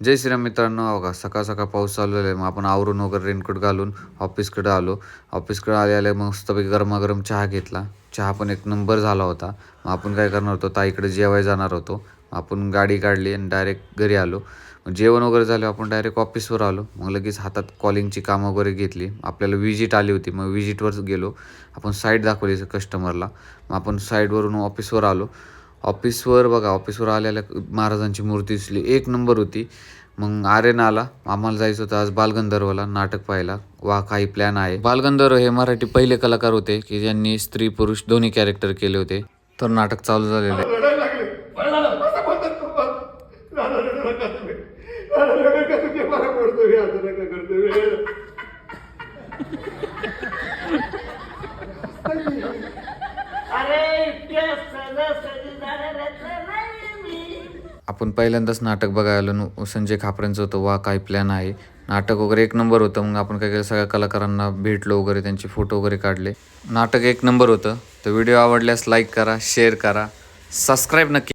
जय श्रीराम मित्रांनो. हो का, सकाळ सकाळ पाऊस चालू आहे. मग आपण आवरून वगैरे रेनकोट घालून ऑफिसकडे आलो. ऑफिसकडे आले मग मस्तपैकी गरमागरम चहा घेतला. चहा पण एक नंबर झाला होता. मग आपण काय करणार होतो, ताईकडे जेवायला जाणार होतो. आपण गाडी काढली आणि डायरेक्ट घरी आलो. मग जेवण वगैरे झालं, आपण डायरेक्ट ऑफिसवर आलो. मग लगेच हातात कॉलिंगची कामं वगैरे घेतली. आपल्याला विजिट आली होती, मग विजिटवर गेलो. आपण साईट दाखवली कस्टमरला. मग आपण साईटवरून ऑफिसवर आलो. ऑफिसवर बघा, ऑफिसवर आलेल्या महाराजांची मूर्ती दिसली, एक नंबर होती. मग आर्यन आला. आम्हाला जायचं होतं आज बालगंधर्वला नाटक पाहायला. वा काही प्लॅन आहे. बालगंधर्व हे मराठी पहिले कलाकार होते की ज्यांनी स्त्री पुरुष दोन्ही कॅरेक्टर केले होते. तर नाटक चालू झालेलं आहे. आपण पहिल्यांदाच नाटक बघायला आलो. संजय खापरेंचं होतं वा काय प्लॅन आहे. नाटक वगैरे एक नंबर होतं. मग आपण काय केलं, सगळ्या कलाकारांना भेटलो वगैरे, त्यांचे फोटो वगैरे काढले. नाटक एक नंबर होतं. तर व्हिडिओ आवडल्यास लाईक करा, शेअर करा, सबस्क्राईब नक्की.